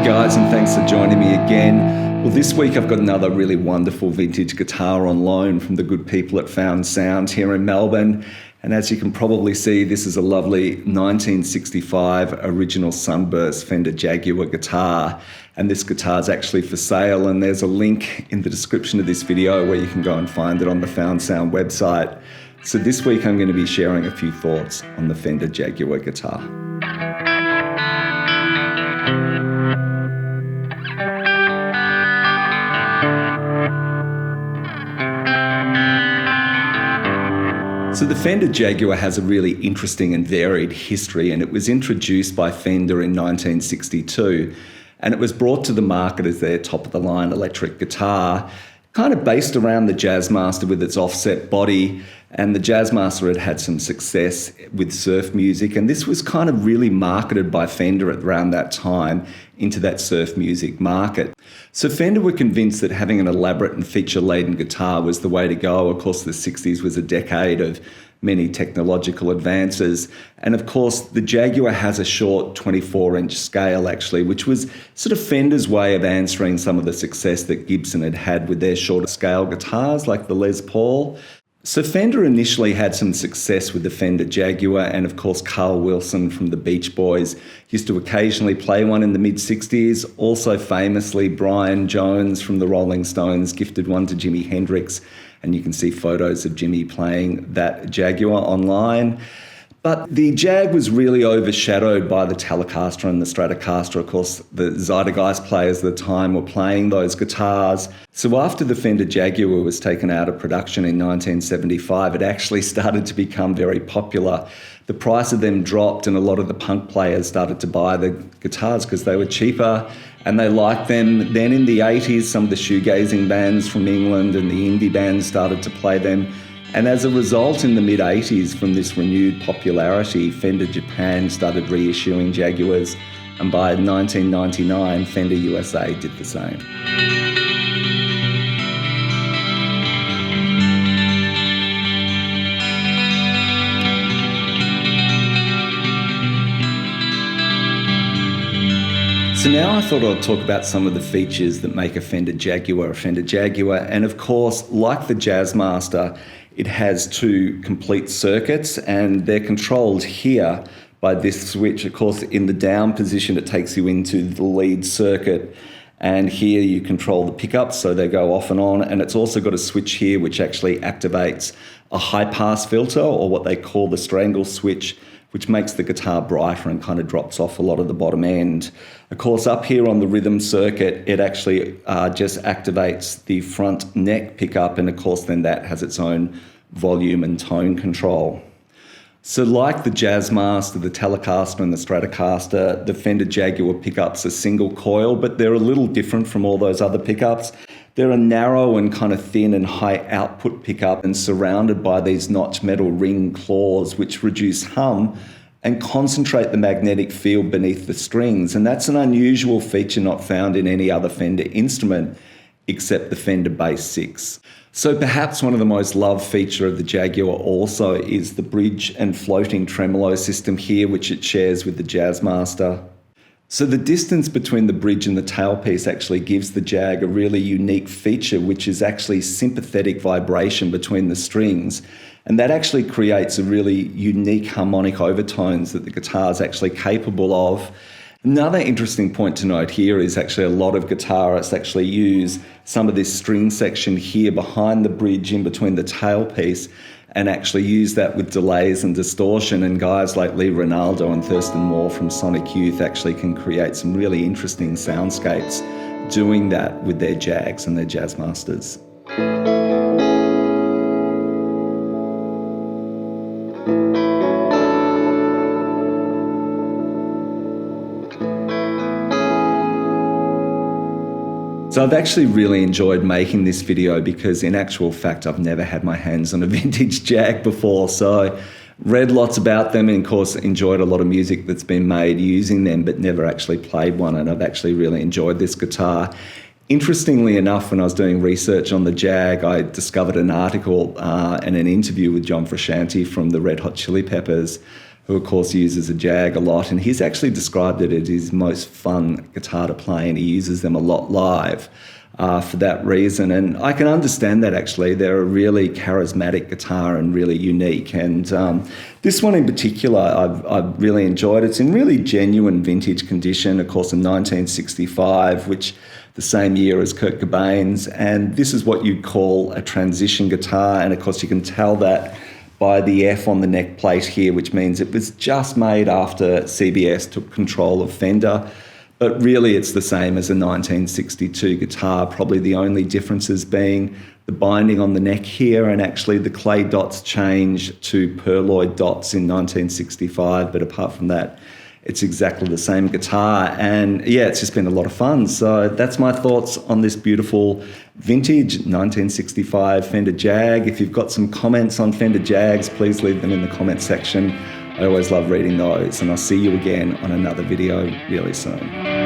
Guys, and thanks for joining me again. Well, this week I've got another really wonderful vintage guitar on loan from the good people at Found Sound here in Melbourne. And as you can probably see, this is a lovely 1965 original Sunburst Fender Jaguar guitar. And this guitar is actually for sale, and there's a link in the description of this video where you can go and find it on the Found Sound website. So this week I'm going to be sharing a few thoughts on the Fender Jaguar guitar. So the Fender Jaguar has a really interesting and varied history, and it was introduced by Fender in 1962, and it was brought to the market as their top-of-the-line electric guitar, kind of based around the Jazzmaster with its offset body. And the Jazzmaster had some success with surf music, and this was kind of really marketed by Fender around that time into that surf music market. So Fender were convinced that having an elaborate and feature-laden guitar was the way to go. Of course, the 60s was a decade of many technological advances. And of course, the Jaguar has a short 24-inch scale, actually, which was sort of Fender's way of answering some of the success that Gibson had had with their shorter scale guitars, like the Les Paul. So Fender initially had some success with the Fender Jaguar, and of course Carl Wilson from the Beach Boys used to occasionally play one in the mid-60s. Also famously, Brian Jones from the Rolling Stones gifted one to Jimi Hendrix, and you can see photos of Jimmy playing that Jaguar online. But the Jag was really overshadowed by the Telecaster and the Stratocaster. Of course, the Zeitgeist players at the time were playing those guitars. So after the Fender Jaguar was taken out of production in 1975, it actually started to become very popular. The price of them dropped, and a lot of the punk players started to buy the guitars because they were cheaper and they liked them. Then in the 80s, some of the shoegazing bands from England and the indie bands started to play them. And as a result, in the mid-80s, from this renewed popularity, Fender Japan started reissuing Jaguars, and by 1999, Fender USA did the same. So now I thought I'd talk about some of the features that make a Fender Jaguar a Fender Jaguar. And of course, like the Jazzmaster, it has two complete circuits, and they're controlled here by this switch. Of course, in the down position, it takes you into the lead circuit. And here you control the pickups, so they go off and on. And it's also got a switch here which actually activates a high-pass filter, or what they call the strangle switch, which makes the guitar brighter and kind of drops off a lot of the bottom end. Of course, up here on the rhythm circuit, it actually just activates the front neck pickup, and of course then that has its own volume and tone control. So like the Jazzmaster, the Telecaster and the Stratocaster, the Fender Jaguar pickups are single coil, but they're a little different from all those other pickups. They're a narrow and kind of thin and high output pickup, and surrounded by these notch metal ring claws which reduce hum and concentrate the magnetic field beneath the strings. And that's an unusual feature not found in any other Fender instrument except the Fender Bass 6. So perhaps one of the most loved feature of the Jaguar also is the bridge and floating tremolo system here, which it shares with the Jazzmaster. So the distance between the bridge and the tailpiece actually gives the Jag a really unique feature, which is actually sympathetic vibration between the strings. And that actually creates a really unique harmonic overtones that the guitar is actually capable of. Another interesting point to note here is actually a lot of guitarists actually use some of this string section here behind the bridge in between the tailpiece, and actually use that with delays and distortion. And guys like Lee Ronaldo and Thurston Moore from Sonic Youth actually can create some really interesting soundscapes doing that with their Jags and their Jazzmasters. So I've actually really enjoyed making this video because in actual fact, I've never had my hands on a vintage Jag before. So read lots about them and of course enjoyed a lot of music that's been made using them, but never actually played one. And I've actually really enjoyed this guitar. Interestingly enough, when I was doing research on the Jag, I discovered an article and an interview with John Frusciante from the Red Hot Chili Peppers, who of course uses a Jag a lot, and he's actually described it as his most fun guitar to play, and he uses them a lot live for that reason. And I can understand that actually. They're a really charismatic guitar and really unique. And this one in particular, I've really enjoyed. It's in really genuine vintage condition, of course, in 1965, which the same year as Kurt Cobain's. And this is what you'd call a transition guitar. And of course, you can tell that by the F on the neck plate here, which means it was just made after CBS took control of Fender. But really, it's the same as a 1962 guitar, probably the only differences being the binding on the neck here, and actually the clay dots changed to pearloid dots in 1965. But apart from that, it's exactly the same guitar. And yeah, it's just been a lot of fun. So that's my thoughts on this beautiful vintage 1965 Fender Jag. If you've got some comments on Fender Jags, please leave them in the comment section. I always love reading those, and I'll see you again on another video really soon.